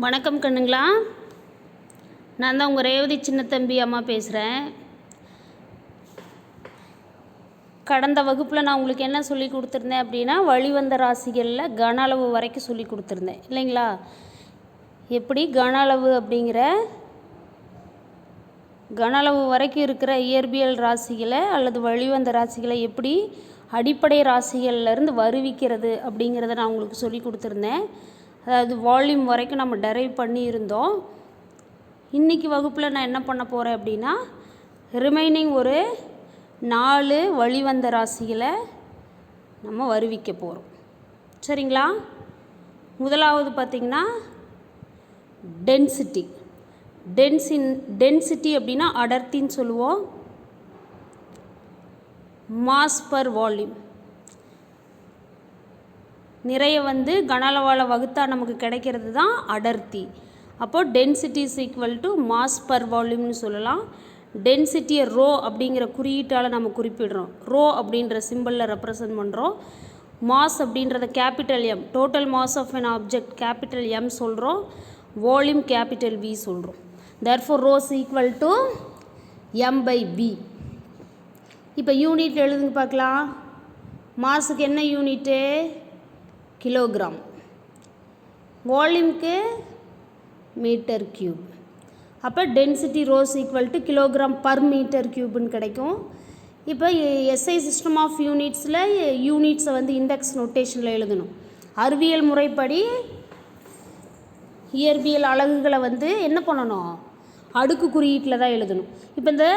வணக்கம் கண்ணுங்களா, நான் தான் உங்கள் ரேவதி சின்னத்தம்பி அம்மா பேசுகிறேன். கடந்த வகுப்பில் நான் உங்களுக்கு என்ன சொல்லி கொடுத்துருந்தேன் அப்படின்னா, வழிவந்த ராசிகளில் கன அளவு வரைக்கும் சொல்லி கொடுத்துருந்தேன் இல்லைங்களா. எப்படி கன அளவு அப்படிங்கிற கன அளவு வரைக்கும் இருக்கிற இயற்பியல் ராசிகளை அல்லது வழிவந்த ராசிகளை எப்படி அடிப்படை ராசிகள்லேருந்து வருவிக்கிறது அப்படிங்கிறத நான் உங்களுக்கு சொல்லி கொடுத்துருந்தேன். அதாவது வால்யூம் வரைக்கும் நம்ம டெரைவ் பண்ணியிருந்தோம். இன்றைக்கி வகுப்பில் நான் என்ன பண்ண போகிறேன் அப்படின்னா, ரிமைனிங் ஒரு 4 வழிவந்த ராசிகளை நம்ம வருவிக்க போகிறோம். சரிங்களா. முதலாவது பார்த்திங்கன்னா டென்சிட்டி அப்படின்னா அடர்த்தின்னு சொல்லுவோம். மாஸ் பர் வால்யூம், நிறைய கனளவால் வகுத்தா நமக்கு கிடைக்கிறது தான் அடர்த்தி. அப்போது density is equal to mass per வால்யூம்னு சொல்லலாம். டென்சிட்டியை ரோ அப்படிங்கிற குறியீட்டால் நம்ம குறிப்பிடுறோம். ரோ அப்படின்ற சிம்பிளில் ரெப்ரசன்ட் பண்ணுறோம். மாஸ் அப்படின்றத capital M, total mass of an object capital M சொல்கிறோம். வால்யூம் கேபிட்டல் வி சொல்கிறோம். therefore rho is equal to m/v. இப்போ யூனிட் எழுதுங்க பார்க்கலாம். மாஸுக்கு என்ன யூனிட்டு? கிலோகிராம். வால்யூம்க்கு மீட்டர் கியூப். அப்போ density rho's equal to kilogram per metre கியூப்னு கிடைக்கும். இப்போ எஸ்ஐ சிஸ்டம் ஆஃப் யூனிட்ஸில் யூனிட்ஸை இண்டெக்ஸ் நோட்டேஷனில் எழுதணும். அறிவியல் முறைப்படி இயற்பியல் அலகுகளை என்ன பண்ணணும்? அடுக்கு குறியீட்டில் தான் எழுதணும். இப்போ இந்த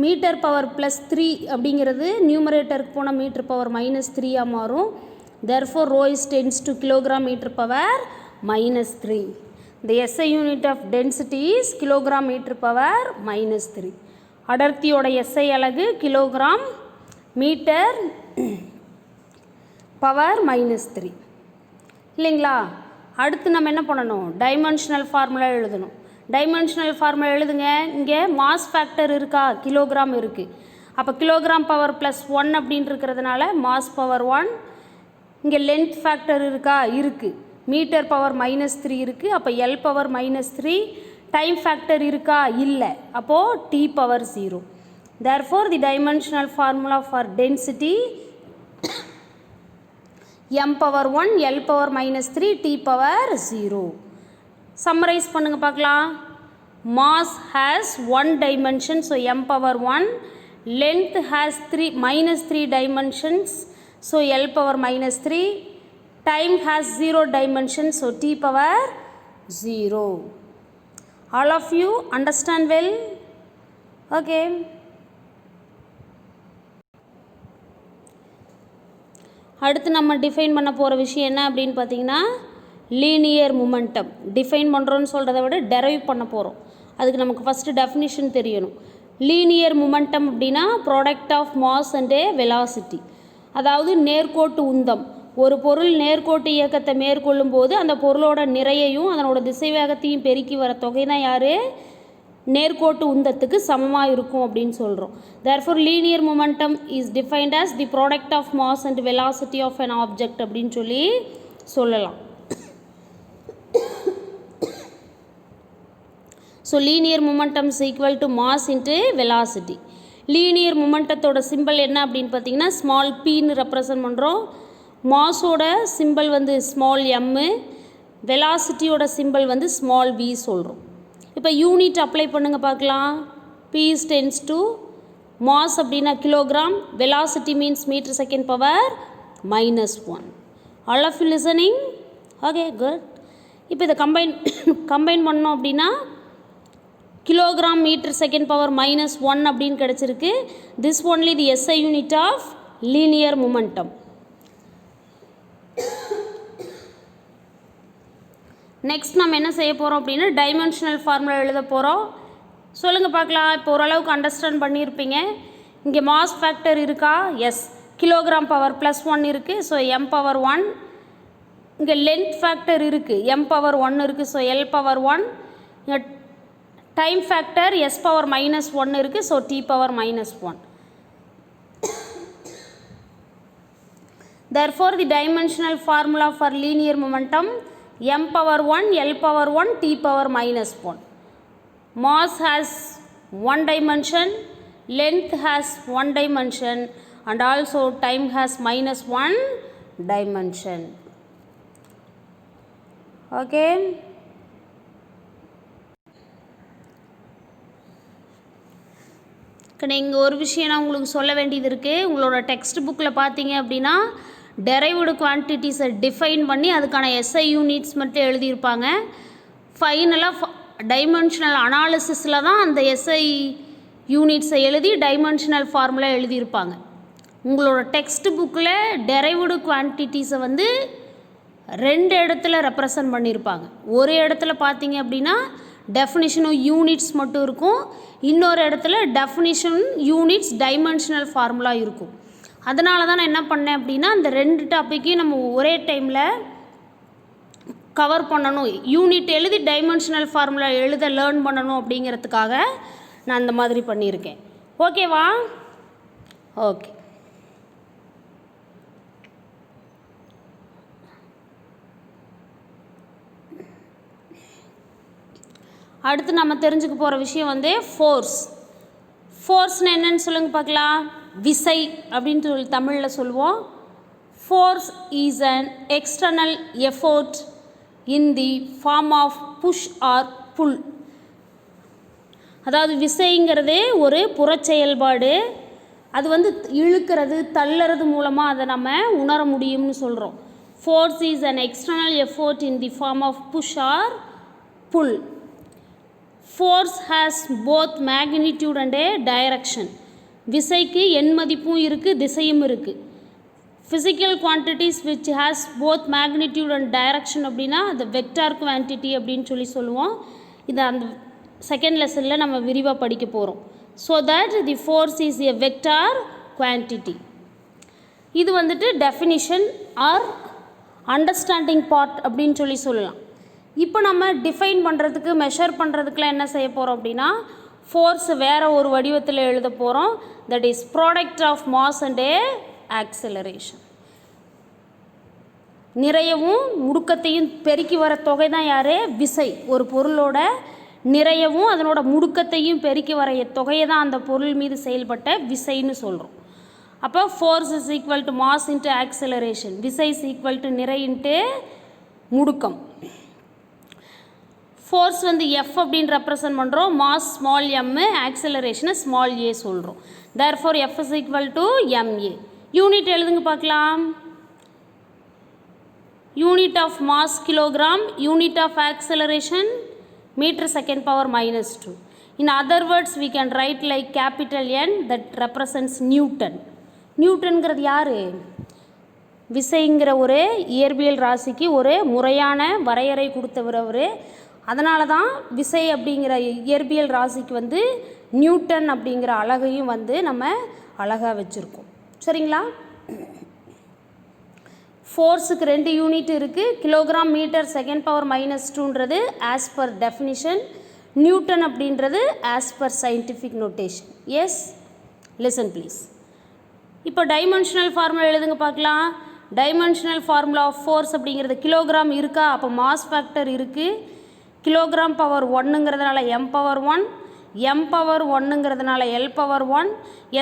மீட்டர் பவர் +3 அப்படிங்கிறது நியூமரேட்டருக்கு போன மீட்டர் பவர் -3 மாறும். therefore rho is tends to kilogram meter power -3. the SI unit of density is kilogram meter power -3. அடர்த்தியோட SI அலகு கிலோகிராம் மீட்டர் பவர் -3 இல்லைங்களா. அடுத்து நம்ம என்ன பண்ணணும்? டைமென்ஷனல் ஃபார்முலா எழுதணும். டைமென்ஷனல் ஃபார்முலா எழுதுங்க. இங்கே மாஸ் ஃபேக்டர் இருக்கா? கிலோகிராம் இருக்குது. அப்போ கிலோகிராம் பவர் +1 அப்படின்னு இருக்கிறதுனால மாஸ் பவர் 1. இங்கே லென்த் ஃபேக்டர் இருக்கா? இருக்குது. மீட்டர் பவர் -3 இருக்குது. அப்போ L பவர் -3. டைம் ஃபேக்டர் இருக்கா? இல்லை. அப்போது T power 0. therefore the dimensional formula for density m power 1, L power -3, T power 0. Summarise பண்ணுங்க பார்க்கலாம். Mass has 1 dimension, so m power 1. Length has -3 dimensions, so L power -3. time has 0 dimension, so T power 0. all of you understand well? okay. அடுத்து நம்ம define பண்ண போகிற விஷயம் என்ன அப்படின்னு பார்த்தீங்கன்னா, லீனியர் மொமெண்டம். டிஃபைன் பண்ணுறோன்னு சொல்கிறத விட டெரைவ் பண்ண போகிறோம். அதுக்கு நமக்கு ஃபஸ்ட்டு டெஃபினிஷன் தெரியணும். லீனியர் மொமெண்டம் அப்படின்னா product of mass and velocity. அதாவது நேர்கோட்டு உந்தம். ஒரு பொருள் நேர்கோட்டு இயக்கத்தை மேற்கொள்ளும் போது அந்த பொருளோட நிறையையும் அதனோட திசைவேகத்தையும் பெருக்கி வர தொகை தான் யார்? நேர்கோட்டு உந்தத்துக்கு சமமாக இருக்கும் அப்படின்னு சொல்கிறோம். therefore linear momentum is defined as the product of mass and velocity of an object அப்படின்னு சொல்லலாம். So linear momentum is equal to mass into velocity. Linear மொமெண்டத்தோட சிம்பிள் என்ன அப்படின்னு பார்த்தீங்கன்னா, ஸ்மால் பின்னு ரெப்ரசன்ட் பண்ணுறோம். மாஸோட சிம்பிள் ஸ்மால் எம்மு, வெலாசிட்டியோட சிம்பிள் ஸ்மால் வி சொல்கிறோம். இப்போ யூனிட் அப்ளை பண்ணுங்கள் பார்க்கலாம். P tends to மாஸ் அப்படின்னா kilogram, velocity means metre second power -1. all of you listening? okay good. இப்போ இதை கம்பைன் பண்ணோம் அப்படின்னா கிலோகிராம் மீட்டர் செகண்ட் பவர் -1 அப்படின்னு கிடச்சிருக்கு. This only the SI unit of linear momentum. Next நம்ம என்ன செய்ய போகிறோம் அப்படின்னா, டைமென்ஷனல் ஃபார்முலா எழுத போகிறோம். சொல்லுங்கள் பார்க்கலாம். இப்போ ஓரளவுக்கு அண்டர்ஸ்டாண்ட் பண்ணியிருப்பீங்க. இங்கே மாஸ் ஃபேக்டர் இருக்கா? எஸ். கிலோகிராம் பவர் +1 இருக்குது, ஸோ m பவர் 1. இங்கே லென்த் ஃபேக்டர் இருக்குது, m பவர் 1 இருக்குது, ஸோ L பவர் 1. இங்கே டைம் ஃபேக்டர் S பவர் -1 இருக்குது, so T power -1. therefore the dimensional formula for linear momentum m power 1, L power 1, T power minus 1. Mass has one dimension, length has one dimension, and also time has minus one dimension. Okay. இங்கே ஒரு விஷயம் நான் உங்களுக்கு சொல்ல வேண்டியது இருக்குது. உங்களோட text புக்கில் பார்த்தீங்க அப்படின்னா டெரைவ்டு குவான்டிட்டிஸை டிஃபைன் பண்ணி அதுக்கான எஸ்ஐ யூனிட்ஸ் மட்டும் எழுதியிருப்பாங்க. ஃபைனலாக டைமென்ஷனல் அனாலிசிஸில் தான் அந்த எஸ்ஐ யூனிட்ஸை எழுதி டைமென்ஷனல் ஃபார்முலா எழுதியிருப்பாங்க. உங்களோட டெக்ஸ்ட் புக்கில் டெரைவ்டு குவான்டிட்டிஸை வந்து 2 இடத்துல ரெப்ரசன்ட் பண்ணியிருப்பாங்க. ஒரு இடத்துல பார்த்தீங்க அப்படின்னா டெஃபினிஷனும் யூனிட்ஸ் மட்டும் இருக்கும், இன்னொரு இடத்துல டெஃபினிஷன் யூனிட்ஸ் டைமென்ஷனல் ஃபார்முலா இருக்கும். அதனால தான் நான் என்ன பண்ணேன் அப்படின்னா அந்த 2 டாப்பிக்கையும் நம்ம ஒரே டைமில் கவர் பண்ணணும், யூனிட் எழுதி டைமென்ஷனல் ஃபார்முலா எழுத லேர்ன் பண்ணணும் அப்படிங்கிறதுக்காக நான் அந்த மாதிரி பண்ணியிருக்கேன். ஓகேவா? ஓகே. அடுத்து நம்ம தெரிஞ்சுக்க போகிற விஷயம் வந்து ஃபோர்ஸ். ஃபோர்ஸ்னு என்னன்னு சொல்லுங்க பார்க்கலாம். விசை அப்படின்னு சொல்லி தமிழில் சொல்லுவோம். Force is an external effort in the form of push or pull. அதாவது விசைங்கிறது ஒரு புறச்செயல்பாடு, அது வந்து இழுக்கிறது தள்ளுறது மூலமாக அதை நம்ம உணர முடியும்னு சொல்கிறோம். Force is an external effort in the form of push or pull. Force has both magnitude and a direction. விசைக்கு எண் மதிப்பும் இருக்குது, திசையும் இருக்குது. Physical quantities which has both magnitude and direction அப்படின்னா அது வெக்டார் குவான்டிட்டி அப்படின்னு சொல்லி சொல்லுவோம். இது அந்த செகண்ட் லெசனில் நம்ம விரிவாக படிக்க போகிறோம். So that the force is a vector quantity. இது வந்துட்டு டெஃபினிஷன் ஆர் அண்டர்ஸ்டாண்டிங் பார்ட் அப்படின்னு சொல்லி சொல்லலாம். இப்போ நம்ம டிஃபைன் பண்ணுறதுக்கு மெஷர் பண்ணுறதுக்குலாம் என்ன செய்ய போகிறோம் அப்படின்னா ஃபோர்ஸ் வேறு ஒரு வடிவத்தில் எழுத போகிறோம். That is product of mass and a acceleration. நிறையவும் முடுக்கத்தையும் பெருக்கி வர தொகை தான் யார்? விசை. ஒரு பொருளோட நிறையவும் அதனோட முடுக்கத்தையும் பெருக்கி வர தொகையை தான் அந்த பொருள் மீது செயல்பட்ட விசைன்னு சொல்கிறோம். அப்போ force is equal to mass into acceleration. விசை இஸ் ஈக்குவல் டு நிறை இன்ட்டு முடுக்கம். ஃபோர்ஸ் வந்து எஃப் அப்படின்னு ரெப்ரசன்ட் பண்ணுறோம், மாஸ் ஸ்மால் எம்மு, ஆக்சலரேஷனை ஸ்மால் ஏ சொல்கிறோம். Therefore F is equal to ma. Unit எழுதுங்க பார்க்கலாம். Unit of mass kilogram, unit of acceleration metre second power -2. In other words we can write like capital N that represents Newton. நியூட்டன்கிறது யார்? விசைங்கிற ஒரு இயற்பியல் ராசிக்கு ஒரு முறையான வரையறை கொடுத்தவர் அவர். அதனால தான் விசை அப்படிங்கிற இயற்பியல் ராசிக்கு வந்து நியூட்டன் அப்படிங்கிற அலகையும் வந்து நம்ம அழகாக வச்சுருக்கோம். சரிங்களா? ஃபோர்ஸுக்கு 2 யூனிட் இருக்குது. கிலோகிராம் மீட்டர் செகண்ட் பவர் -2ன்றது ஆஸ் பர் டெஃபினிஷன், நியூட்டன் அப்படின்றது as per scientific notation. Yes, listen please. இப்போ டைமென்ஷனல் ஃபார்முலா எழுதுங்க பார்க்கலாம். டைமென்ஷனல் ஃபார்முலா ஆஃப் ஃபோர்ஸ் அப்படிங்கிறது கிலோகிராம் இருக்கா? அப்போ மாஸ் ஃபேக்டர் இருக்குது. கிலோகிராம் பவர் 1ங்கிறதுனால m பவர் 1, m பவர் 1ங்கிறதுனால l பவர் 1,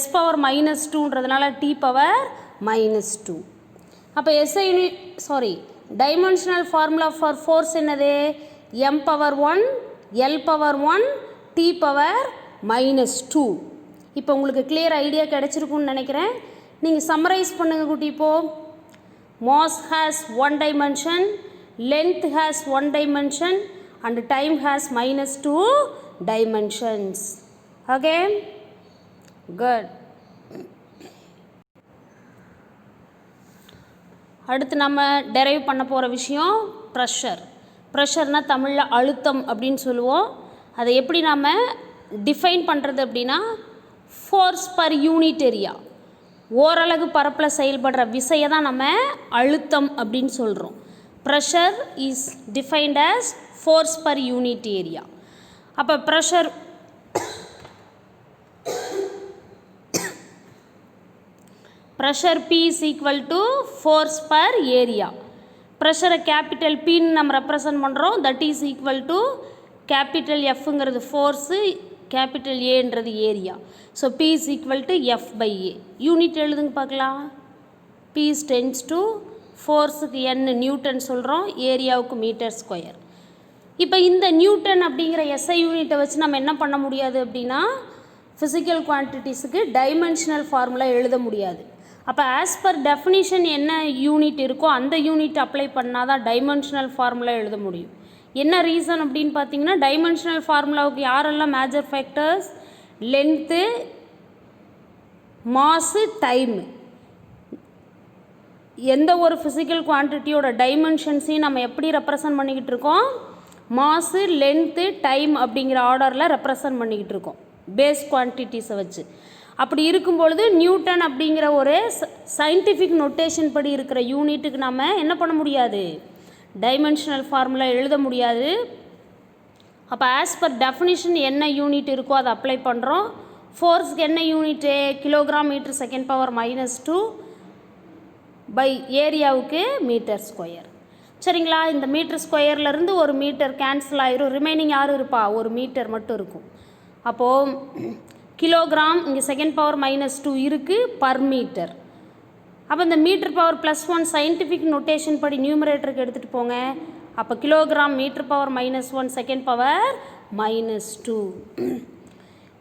s பவர் -2ன்றதுனால t பவர் -2. அப்போ டைமென்ஷனல் ஃபார்முலா ஃபார் ஃபோர்ஸ் என்னது? m power 1, l power 1, t power -2. இப்போ உங்களுக்கு கிளியர் ஐடியா கிடச்சிருக்குன்னு நினைக்கிறேன். நீங்கள் சம்மரைஸ் பண்ணுங்கள் குட்டி. இப்போது mass has 1 dimension, length has 1 dimension and time has -2 dimensions. Okay, good. அடுத்து நம்ம டெரைவ் பண்ண போகிற விஷயம் ப்ரெஷர். ப்ரெஷர்னால் தமிழில் அழுத்தம் அப்படின்னு சொல்லுவோம். அதை எப்படி நம்ம டிஃபைன் பண்ணுறது அப்படின்னா ஃபோர்ஸ் பர் யூனிட் ஏரியா, ஓரலகு பரப்பில் செயல்படுற விசையை தான் நம்ம அழுத்தம் அப்படின்னு சொல்கிறோம். Pressure is defined as force per unit area. அப்போ pressure P is equal to force per area. ப்ரெஷரை கேபிட்டல் பின்னு நம்ம ரெப்ரசன்ட் பண்ணுறோம். That is equal to capital எஃப்ங்கிறது ஃபோர்ஸு, கேபிட்டல் ஏன்றது area. So P is equal to F by A. Unit எழுதுங்க பார்க்கலாம். P is tends to ஃபோர்ஸுக்கு என்ன நியூட்டன் சொல்கிறோம், ஏரியாவுக்கு மீட்டர் ஸ்கொயர். இப்போ இந்த நியூட்டன் அப்படிங்கிற எஸ்ஐ யூனிட்டை வச்சு நம்ம என்ன பண்ண முடியாது அப்படின்னா ஃபிசிக்கல் குவான்டிட்டிஸுக்கு டைமென்ஷனல் ஃபார்முலா எழுத முடியாது. அப்போ ஆஸ் பர் டெஃபினிஷன் என்ன யூனிட் இருக்கோ அந்த யூனிட் அப்ளை பண்ணால் தான் டைமென்ஷனல் ஃபார்முலா எழுத முடியும். என்ன ரீசன் அப்படின்னு பார்த்தீங்கன்னா டைமென்ஷனல் ஃபார்முலாவுக்கு யாரெல்லாம் major factors, length, mass, time. எந்த ஒரு ஃபிசிக்கல் குவான்டிட்டியோட டைமென்ஷன்ஸையும் நம்ம எப்படி ரெப்ரசன்ட் பண்ணிக்கிட்டு இருக்கோம், மாஸு, லென்த்து, டைம் அப்படிங்கிற ஆர்டரில் ரெப்ரசன்ட் பண்ணிக்கிட்டு இருக்கோம் பேஸ் குவான்டிட்டிஸை வச்சு. அப்படி இருக்கும்பொழுது நியூட்டன் அப்படிங்கிற ஒரு சயின்டிஃபிக் நொட்டேஷன் படி இருக்கிற யூனிட்டுக்கு நம்ம என்ன பண்ண முடியாது, டைமென்ஷனல் ஃபார்முலா எழுத முடியாது. அப்போ ஆஸ் பர் டெஃபினிஷன் என்ன யூனிட் இருக்கோ அதை அப்ளை பண்ணுறோம். ஃபோர்ஸுக்கு என்ன unit, kilogram metre second power -2 by ஏரியாவுக்கு மீட்டர் ஸ்கொயர். சரிங்களா? இந்த மீட்டர் ஸ்கொயர்லேருந்து ஒரு மீட்டர் கேன்சல் ஆயிரும். ரிமைனிங் யாரும் இருப்பா, ஒரு மீட்டர் மட்டும் இருக்கும். அப்போது கிலோகிராம் இங்கே செகண்ட் பவர் -2 இருக்குது பர் மீட்டர். அப்போ இந்த மீட்டர் பவர் +1 சயின்டிஃபிக் நொட்டேஷன் படி நியூமரேட்டருக்கு எடுத்துகிட்டு போங்க. அப்போ kilogram metre power -1 second power -2.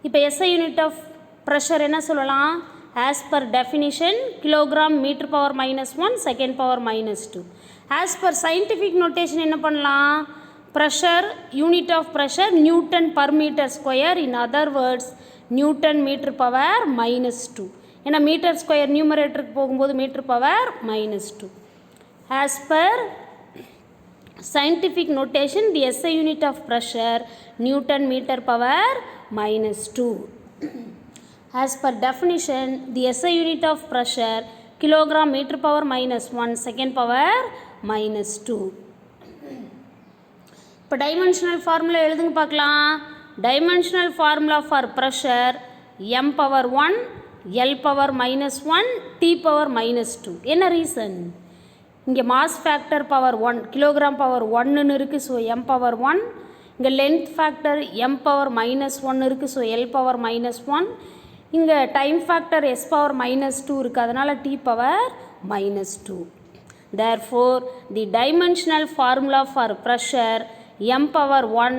இப்போ எஸ்ஐ யூனிட் ஆஃப் ப்ரெஷர் என்ன சொல்லலாம், as per definition kilogram metre power -1 second power -2. As per scientific notation என்ன பண்ணலாம், pressure, unit of pressure newton per metre square, in other words newton metre power -2. ஏன்னா metre square நியூமரேட்டருக்கு போகும்போது metre power -2. As per scientific notation the SI unit of pressure newton metre power -2. As per definition, the SI unit of pressure kilogram meter power -1 second power -2. இப்போ dimensional formula எழுதுங்க பார்க்கலாம். Dimensional formula for pressure m power 1 l power -1 t power -2. என்ன reason, இங்கே mass factor power 1 kilogram power 1ன்னு இருக்குது. So m power 1. இங்கே length factor m power -1 இருக்குது. So l power -1. இங்கே டைம் ஃபேக்டர் s power -2 இருக்குது. அதனால் t power -2. Therefore, the dimensional formula for pressure m power 1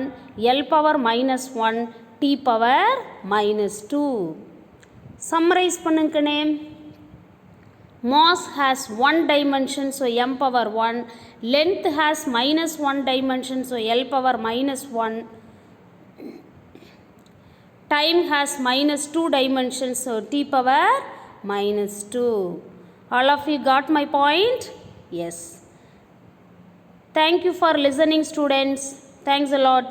l power -1 t power -2. Summarize பண்ணுங்கனே. Mass has 1 dimension, so m power 1. Length has -1 dimension, so l power -1. Time has -2 dimensions, so t power -2. All of you got my point? Yes. Thank you for listening, students. Thanks a lot.